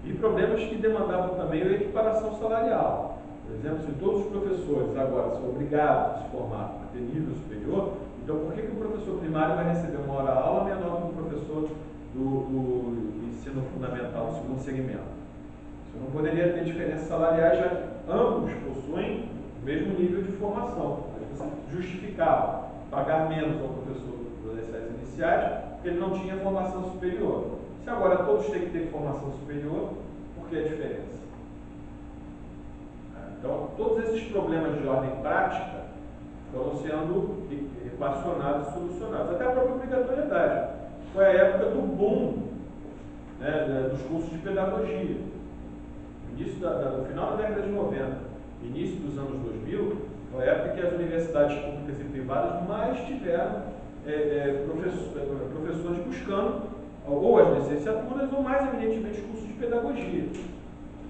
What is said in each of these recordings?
e problemas que demandavam também a equiparação salarial. Por exemplo, se todos os professores agora são obrigados a se formar a ter nível superior, então por que o professor primário vai receber uma hora-aula menor que o professor do ensino fundamental, do segundo segmento? Isso não poderia ter diferenças salariais, já que ambos possuem o mesmo nível de formação. Mas você justificava pagar menos ao professor das séries iniciais, porque ele não tinha formação superior. Se agora todos têm que ter formação superior, por que a diferença? Então, todos esses problemas de ordem prática foram sendo equacionados e solucionados. Até a própria obrigatoriedade. Foi a época do boom, né, dos cursos de pedagogia. No final da década de 90, início dos anos 2000, foi a época que as universidades públicas e privadas mais tiveram professores buscando ou as licenciaturas ou mais eminentemente cursos de pedagogia,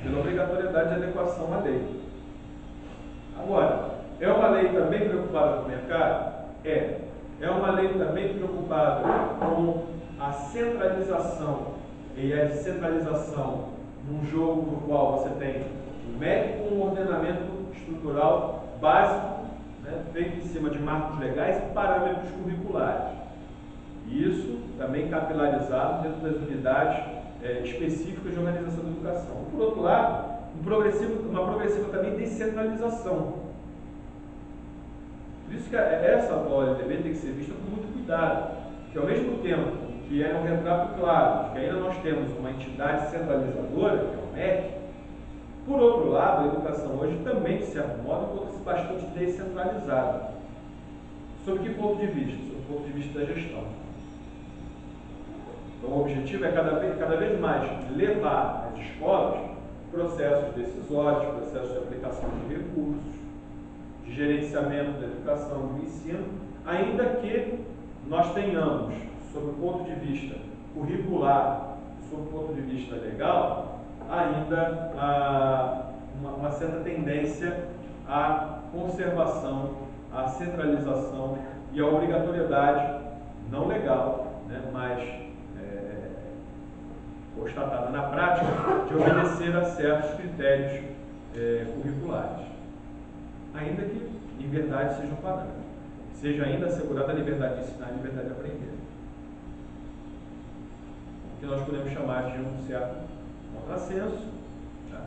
pela obrigatoriedade de adequação à lei. Agora, é uma lei também preocupada com o mercado? É uma lei também preocupada com a centralização e a descentralização num jogo no qual você tem o MEC com um ordenamento estrutural básico, né, feito em cima de marcos legais e parâmetros curriculares. E isso também capilarizado dentro das unidades específicas de organização da educação. Por outro lado, uma progressiva também descentralização. Por isso que essa atual LDB tem que ser vista com muito cuidado, que ao mesmo tempo que é um retrato claro de que ainda nós temos uma entidade centralizadora, que é o MEC, por outro lado, a educação hoje também, de certo modo, encontra-se bastante descentralizada. Sob que ponto de vista? Sob o ponto de vista da gestão. Então, o objetivo é cada vez mais levar às escolas processos decisórios, processos de aplicação de recursos, de gerenciamento da educação, do ensino, ainda que nós tenhamos, sob o ponto de vista curricular, sob o ponto de vista legal, ainda uma certa tendência à conservação, à centralização e à obrigatoriedade não legal, né, mas constatada na prática, de obedecer a certos critérios curriculares, ainda que em verdade sejam parâmetros, seja ainda assegurada a liberdade de ensinar e a liberdade de aprender, o que nós podemos chamar de um certo contrassenso, tá?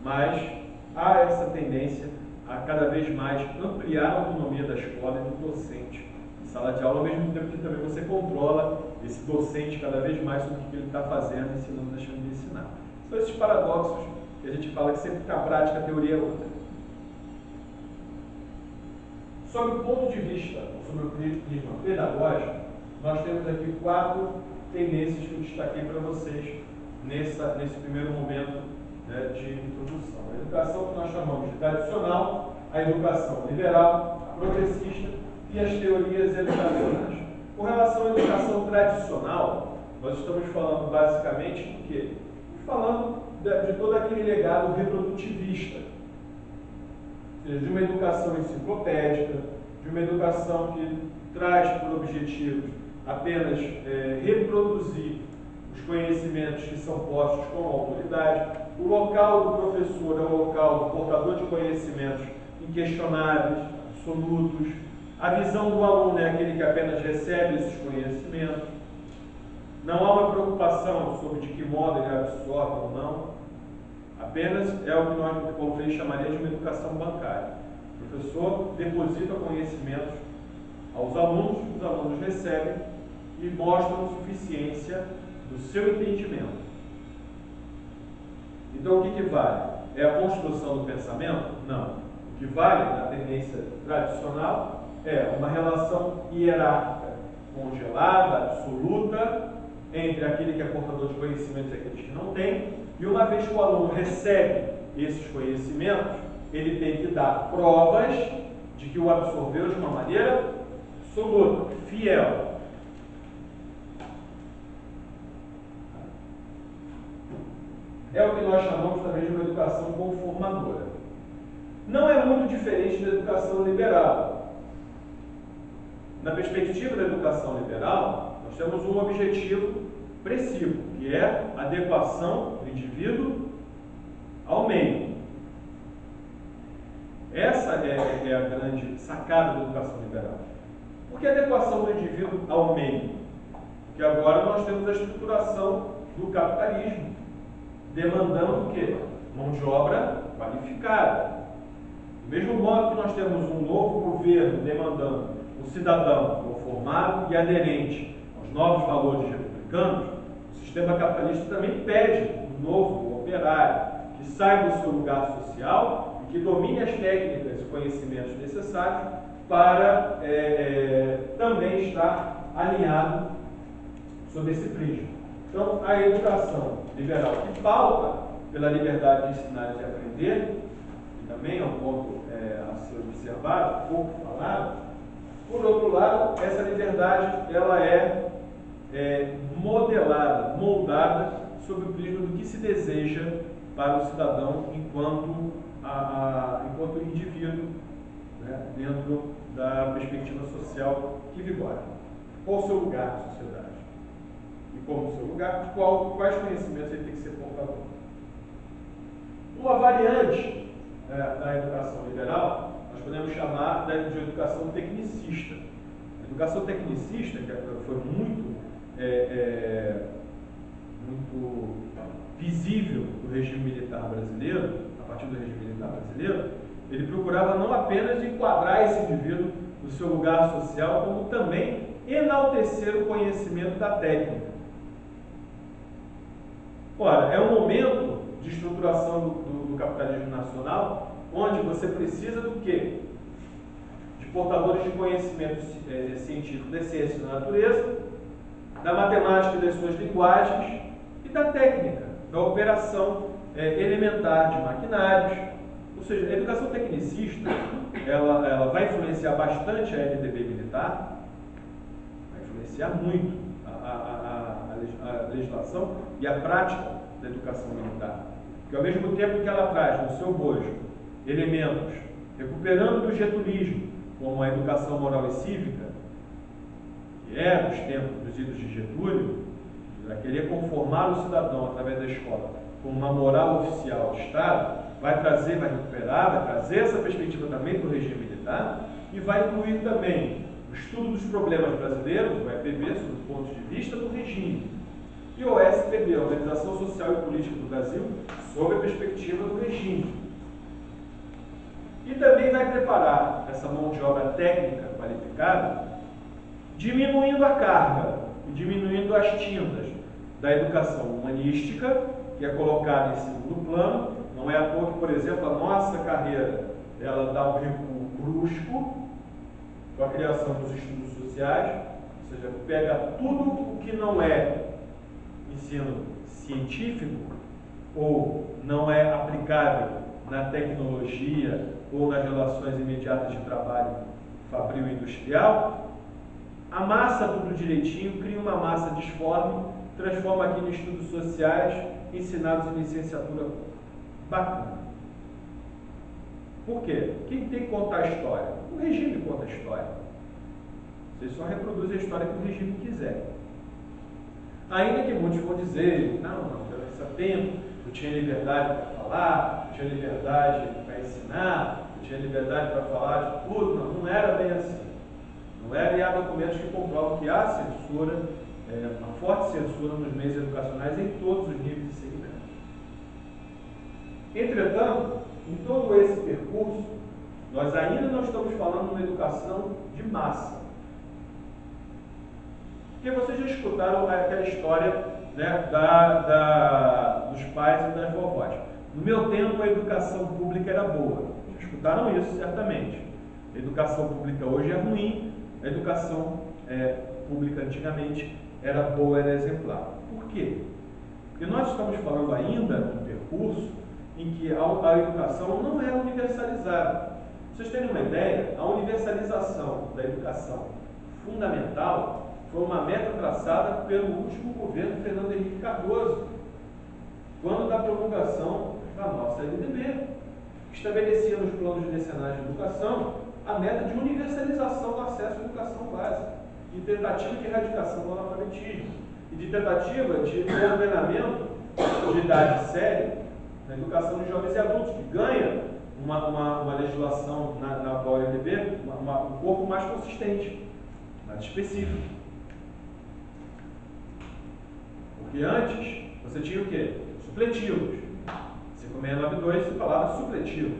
Mas há essa tendência a cada vez mais ampliar a autonomia da escola e do docente em sala de aula, ao mesmo tempo que também você controla esse docente cada vez mais sobre o que ele está fazendo, ensinando, deixando de ensinar. São esses paradoxos que a gente fala que sempre que a prática, a teoria é outra. Sob o ponto de vista, sobre o prisma pedagógico, nós temos aqui 4 tendências que eu destaquei para vocês nesse primeiro momento, né, de introdução. A educação que nós chamamos de tradicional, a educação liberal, a progressista e as teorias educacionais. Com relação à educação tradicional, nós estamos falando basicamente do quê? Falando de todo aquele legado reprodutivista, ou seja, de uma educação enciclopédica, de uma educação que traz por objetivo apenas reproduzir os conhecimentos que são postos com autoridade. O local do professor é o local do portador de conhecimentos inquestionáveis, absolutos. A visão do aluno é aquele que apenas recebe esses conhecimentos. Não há uma preocupação sobre de que modo ele absorve ou não. Apenas é o que nós, no Paulo Freire, chamaria de uma educação bancária. O professor deposita conhecimentos aos alunos, os alunos recebem e mostram suficiência do seu entendimento. Então, o que vale? É a construção do pensamento? Não. O que vale na tendência tradicional é uma relação hierárquica, congelada, absoluta, entre aquele que é portador de conhecimentos e aqueles que não têm, e uma vez que o aluno recebe esses conhecimentos, ele tem que dar provas de que o absorveu de uma maneira absoluta, fiel. É o que nós chamamos também de uma educação conformadora. Não é muito diferente da educação liberal. Na perspectiva da educação liberal, nós temos um objetivo preciso. O que é a adequação do indivíduo ao meio. Essa é a grande sacada da educação liberal. Por que a adequação do indivíduo ao meio? Porque agora nós temos a estruturação do capitalismo, demandando o quê? Mão de obra qualificada. Do mesmo modo que nós temos um novo governo demandando o cidadão conformado e aderente aos novos valores republicanos, o sistema capitalista também pede um novo operário que saiba o seu lugar social e que domine as técnicas e conhecimentos necessários para também estar alinhado sob esse prisma. Então, a educação liberal que pauta pela liberdade de ensinar e de aprender, e também é um ponto a ser observado, pouco falado. Por outro lado, essa liberdade ela é modelada, moldada sob o prisma do que se deseja para o cidadão enquanto indivíduo, né, dentro da perspectiva social que vigora. Qual o seu lugar na sociedade? E como o seu lugar, quais conhecimentos ele tem que ser portador? Uma variante da educação liberal, nós podemos chamar de educação tecnicista. A educação tecnicista, que foi muito visível no regime militar brasileiro, a partir do regime militar brasileiro, ele procurava não apenas enquadrar esse indivíduo no seu lugar social, como também enaltecer o conhecimento da técnica. Ora, é um momento de estruturação do capitalismo nacional onde você precisa do quê? De portadores de conhecimento científico da ciência da natureza, da matemática e das suas linguagens e da técnica, da operação elementar de maquinários. Ou seja, a educação tecnicista ela vai influenciar bastante a LDB militar, vai influenciar muito a legislação e a prática da educação militar. Porque ao mesmo tempo que ela traz no seu bojo elementos recuperando do getulismo, como a educação moral e cívica, que é dos tempos dos idos de Getúlio, a querer conformar o cidadão através da escola com uma moral oficial de Estado, vai recuperar, vai trazer essa perspectiva também para o regime militar e vai incluir também o estudo dos problemas brasileiros, o EPB, sob o ponto de vista do regime, e o OSPB, a Organização Social e Política do Brasil, sob a perspectiva do regime. E também vai preparar essa mão de obra técnica qualificada, diminuindo a carga e diminuindo as tintas da educação humanística, que é colocada em segundo plano. Não é à toa que, por exemplo, a nossa carreira ela dá um recuo brusco com a criação dos estudos sociais, ou seja, pega tudo o que não é ensino científico ou não é aplicável na tecnologia ou nas relações imediatas de trabalho fabril e industrial, amassa tudo direitinho, cria uma massa disforme, transforma aqui em estudos sociais ensinados em licenciatura bacana. Por quê? Quem tem que contar a história? O regime conta a história. Vocês só reproduzem a história que o regime quiser. Ainda que muitos vão dizer, não, durante tempo eu tinha liberdade para falar, eu tinha liberdade para ensinar, eu tinha liberdade para falar de tudo. Não era bem assim. Não era, e há documentos que comprovam que há censura, uma forte censura nos meios educacionais em todos os níveis de segmento. Entretanto, em todo esse percurso, nós ainda não estamos falando de uma educação de massa. Porque vocês já escutaram aquela história, né, dos pais e das vovós. No meu tempo, a educação pública era boa. Já escutaram isso, certamente. A educação pública hoje é ruim, a educação pública antigamente era boa, era exemplar. Por quê? Porque nós estamos falando ainda de um percurso em que a educação não era universalizada. Pra vocês terem uma ideia, a universalização da educação fundamental foi uma meta traçada pelo último governo Fernando Henrique Cardoso, quando da promulgação da nossa LDB, que estabelecia nos planos de decenais de educação a meta de universalização do acesso à educação básica e tentativa de erradicação do analfabetismo. e de tentativa de ordenamento de idade séria na educação de jovens e adultos, que ganha uma legislação na OLB, um corpo mais consistente, mais específico. Porque antes, você tinha o quê? Supletivos. 5692 se falava supletivo.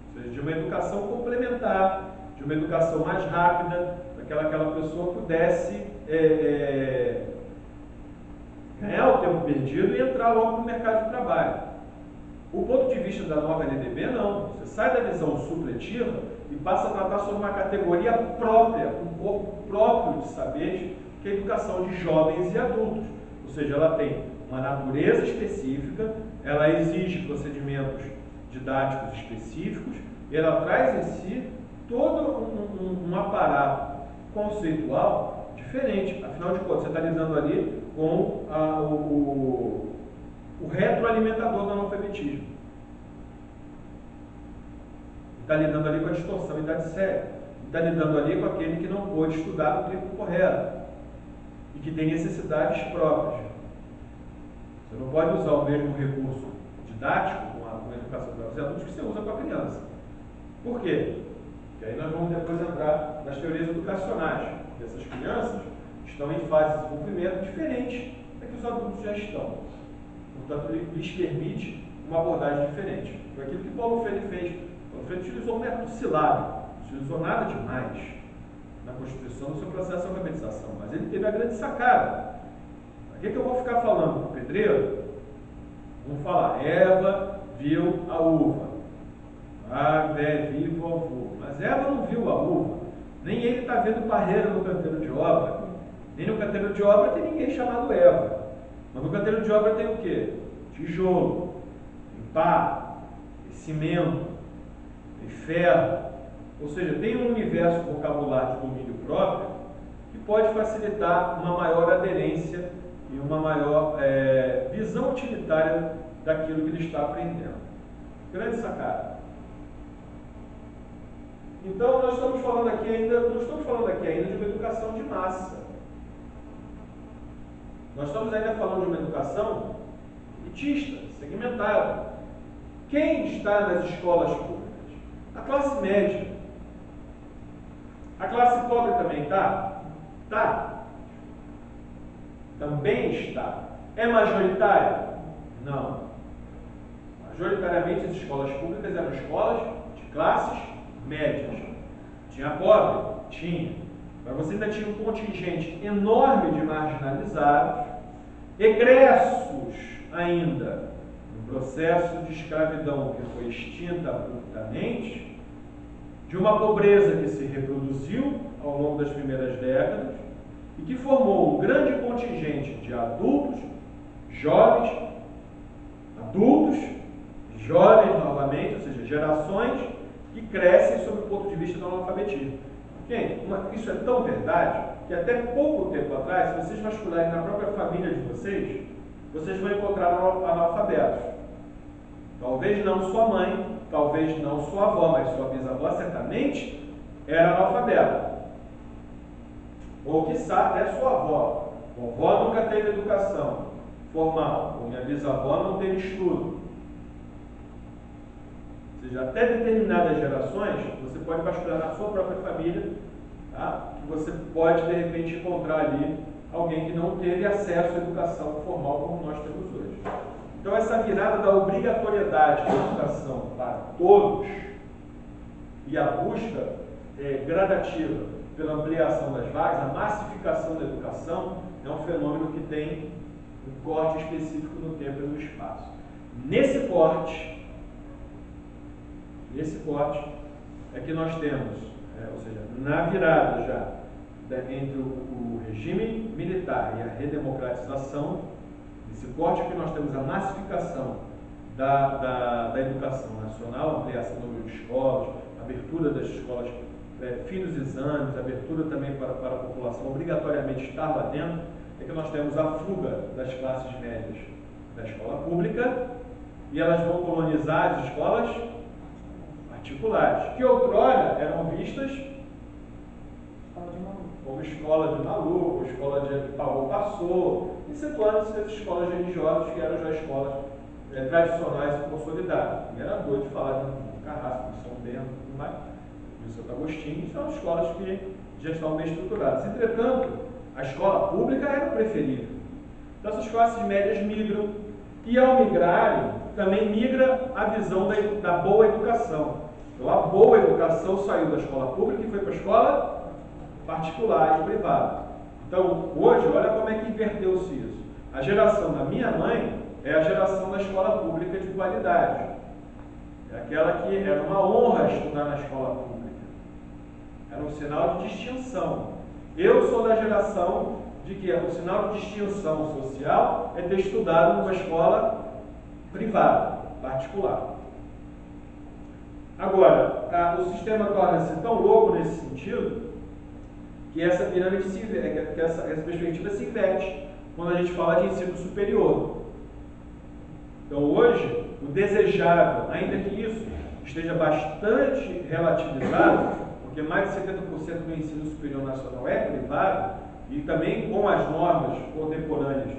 Ou seja, de uma educação complementar, de uma educação mais rápida, para que aquela pessoa pudesse ganhar o tempo perdido e entrar logo no mercado de trabalho. O ponto de vista da nova LDB, não. Você sai da visão supletiva e passa a tratar sobre uma categoria própria, um corpo próprio de saberes, que é a educação de jovens e adultos. Ou seja, ela tem uma natureza específica, ela exige procedimentos didáticos específicos, e ela traz em si todo um aparato conceitual diferente. Afinal de contas, você está lidando ali com o retroalimentador do analfabetismo. Está lidando ali com a distorção em idade séria. Está lidando ali com aquele que não pôde estudar no tempo correto e que tem necessidades próprias. Você não pode usar o mesmo recurso didático com a educação para os adultos que você usa com a criança. Por quê? Porque aí nós vamos depois entrar nas teorias educacionais. Essas crianças estão em fase de desenvolvimento diferente da que os adultos já estão. Portanto, ele lhes permite uma abordagem diferente. Foi aquilo que Paulo Freire fez. Paulo Freire utilizou o método silábico, não utilizou nada demais na constituição do seu processo de alfabetização, mas ele teve a grande sacada. O que eu vou ficar falando para o pedreiro? Vamos falar, Eva viu a uva. Viu a uva. Mas Eva não viu a uva. Nem ele está vendo parreira no canteiro de obra. Nem no canteiro de obra tem ninguém chamado Eva. Mas no canteiro de obra tem o quê? Tijolo, tem pá, tem cimento, tem ferro. Ou seja, tem um universo vocabulário de domínio próprio que pode facilitar uma maior aderência e uma maior visão utilitária daquilo que ele está aprendendo. Grande sacada. Então, nós estamos falando aqui ainda, não estamos falando aqui ainda de uma educação de massa. Nós estamos ainda falando de uma educação elitista, segmentada. Quem está nas escolas públicas? A classe média. A classe pobre também está? Está. Também está. É majoritária? Não. Majoritariamente as escolas públicas eram escolas de classes médias. Tinha pobre? Tinha. Mas você ainda tinha um contingente enorme de marginalizados, egressos ainda no processo de escravidão que foi extinta abruptamente, de uma pobreza que se reproduziu ao longo das primeiras décadas e que formou um grande contingente de adultos, jovens, adultos, jovens novamente, ou seja, gerações que crescem sob o ponto de vista do analfabetismo. Gente, isso é tão verdade que até pouco tempo atrás, se vocês vasculharem na própria família de vocês, vocês vão encontrar analfabetos. Talvez não sua mãe, talvez não sua avó, mas sua bisavó certamente era analfabeta. Ou quiçá até sua avó. Vovó nunca teve educação formal, ou minha bisavó não teve estudo. Ou seja, até determinadas gerações, você pode vasculhar na sua própria família, tá? Que você pode, de repente, encontrar ali alguém que não teve acesso à educação formal como nós temos hoje. Então, essa virada da obrigatoriedade da educação para todos e a busca gradativa pela ampliação das vagas, a massificação da educação, é um fenômeno que tem um corte específico no tempo e no espaço. Nesse corte é que nós temos, ou seja, na virada já entre o regime militar e a redemocratização, nesse corte que nós temos a massificação da educação nacional, ampliação do número de escolas, abertura das escolas, fim dos exames, abertura também para a população obrigatoriamente estar lá dentro, é que nós temos a fuga das classes médias da escola pública e elas vão colonizar as escolas particulares, que outrora eram vistas como escola de maluco, escola de pagou passou, excetuando-se as escolas religiosas, que eram já escolas tradicionais e consolidadas. E era doido de falar de Carrasco, de São Bento, tudo mais, de Santo Agostinho, são escolas que já estão bem estruturadas. Entretanto, a escola pública era o preferível. Então, essas classes médias migram, e ao migrarem, também migra a visão da boa educação. Então, a boa educação saiu da escola pública e foi para a escola particular e privada. Então, hoje, olha como é que inverteu-se isso. A geração da minha mãe é a geração da escola pública de qualidade. É aquela que era uma honra estudar na escola pública. Era um sinal de distinção. Eu sou da geração de que o sinal de distinção social é ter estudado numa escola privada, particular. Agora, o sistema torna-se tão louco nesse sentido que essa pirâmide que essa perspectiva se inverte quando a gente fala de ensino superior. Então, hoje, o desejável, ainda que isso esteja bastante relativizado, porque mais de 70% do ensino superior nacional é privado, e também com as normas contemporâneas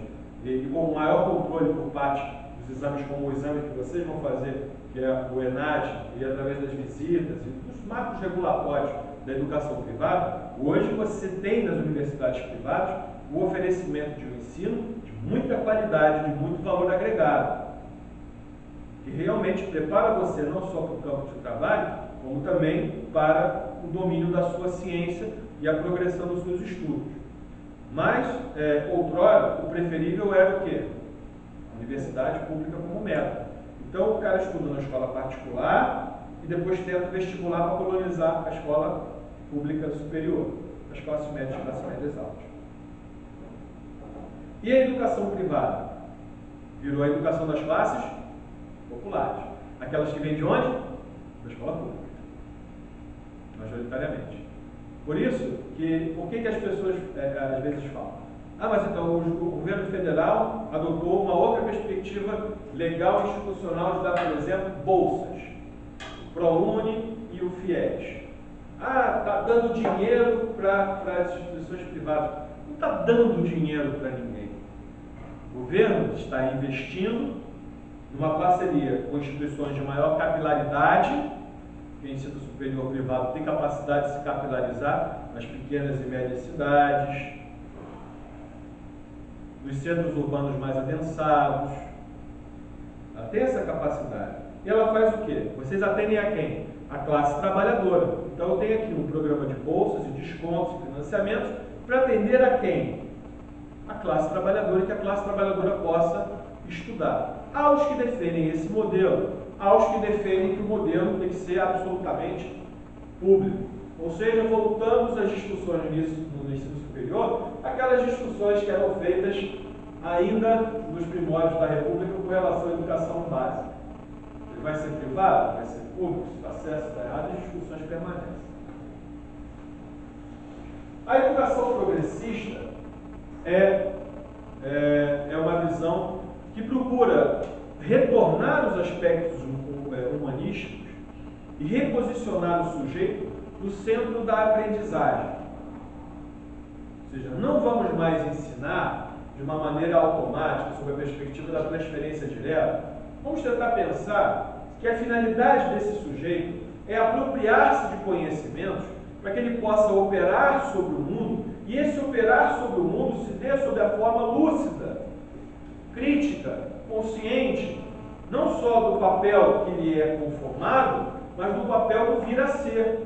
e com o maior controle por parte dos exames, como o exame que vocês vão fazer, que é o ENAD, e através das visitas e dos marcos regulatórios da educação privada, hoje você tem nas universidades privadas o oferecimento de um ensino de muita qualidade, de muito valor agregado, que realmente prepara você não só para o campo de trabalho, como também para o domínio da sua ciência e a progressão dos seus estudos. Mas, outrora, o preferível era o quê? A universidade pública como método. Então, o cara estuda na escola particular e depois tenta vestibular para colonizar a escola pública superior, as classes médias e classes médias altas. E a educação privada? Virou a educação das classes populares. Aquelas que vêm de onde? Da escola pública, majoritariamente. Por isso, por que as pessoas às vezes falam? Ah, mas então o governo federal adotou uma outra perspectiva legal e institucional de dar, por exemplo, bolsas. O ProUni e o FIES. Ah, está dando dinheiro para as instituições privadas. Não está dando dinheiro para ninguém. O governo está investindo numa parceria com instituições de maior capilaridade, que o ensino superior privado tem capacidade de se capilarizar nas pequenas e médias cidades, nos centros urbanos mais adensados. Ela tem essa capacidade. E ela faz o quê? Vocês atendem a quem? A classe trabalhadora. Então eu tenho aqui um programa de bolsas e descontos e financiamentos para atender a quem? A classe trabalhadora, e que a classe trabalhadora possa estudar. Aos que defendem esse modelo, aos que defendem que o modelo tem que ser absolutamente público. Ou seja, voltamos às discussões no ensino superior, aquelas discussões que eram feitas ainda nos primórdios da República com relação à educação básica. Ele vai ser privado? Vai ser público? Se está certo, se está errado, as discussões permanecem. A educação progressista é uma visão que procura retornar os aspectos humanísticos e reposicionar o sujeito no centro da aprendizagem. Ou seja, não vamos mais ensinar de uma maneira automática, sob a perspectiva da transferência direta. Vamos tentar pensar que a finalidade desse sujeito é apropriar-se de conhecimentos para que ele possa operar sobre o mundo, e esse operar sobre o mundo se dê sob a forma lúcida, crítica, consciente, não só do papel que lhe é conformado, mas do papel do vir a ser.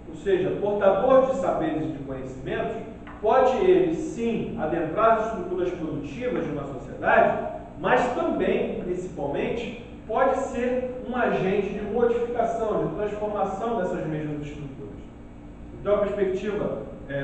Ou seja, portador de saberes e de conhecimentos, pode ele sim adentrar as estruturas produtivas de uma sociedade, mas também, principalmente, pode ser um agente de modificação, de transformação dessas mesmas estruturas. Então a perspectiva,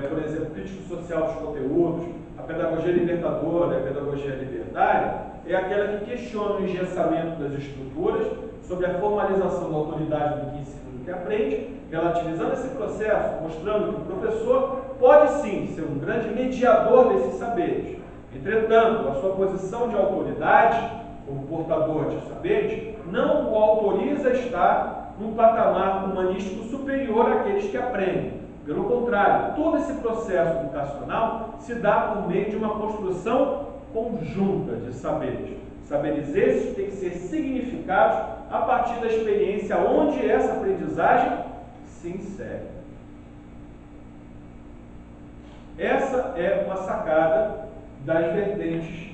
por exemplo, crítico-social dos conteúdos, a pedagogia libertadora, a pedagogia libertária, é aquela que questiona o engessamento das estruturas sobre a formalização da autoridade do que ensina e do que aprende, relativizando esse processo, mostrando que o professor pode sim ser um grande mediador desses saberes. Entretanto, a sua posição de autoridade, como portador de saberes, não o autoriza a estar num patamar humanístico superior àqueles que aprendem. Pelo contrário, todo esse processo educacional se dá por meio de uma construção conjunta de saberes. Saberes esses têm que ser significados a partir da experiência onde essa aprendizagem se insere. Essa é uma sacada das vertentes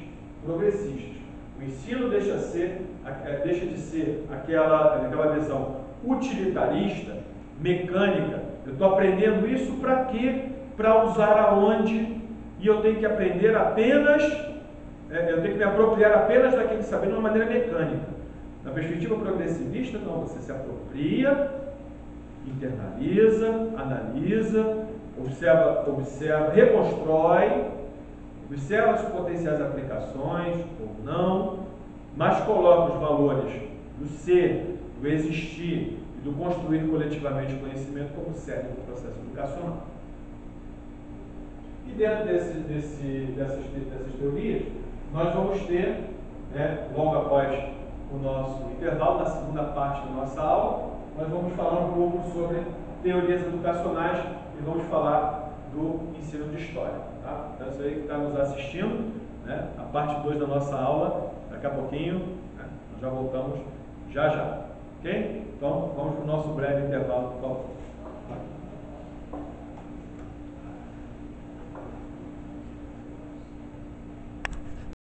progressistas. O ensino deixa de ser aquela visão utilitarista, mecânica. Eu estou aprendendo isso para quê? Para usar aonde? E eu tenho que aprender apenas, eu tenho que me apropriar apenas daquele saber de uma maneira mecânica. Na perspectiva progressivista, não, você se apropria, internaliza, analisa, observa, reconstrói, observa as potenciais aplicações ou não, mas coloca os valores do ser, do existir e do construir coletivamente o conhecimento como cerne do processo educacional. E dentro dessas teorias, nós vamos ter, logo após o nosso intervalo, na segunda parte da nossa aula, nós vamos falar um pouco sobre teorias educacionais e vamos falar do ensino de história. Tá? Então, isso aí que está nos assistindo, a parte 2 da nossa aula, daqui a pouquinho, nós já voltamos já. Ok? Então, vamos para o nosso breve intervalo, por favor.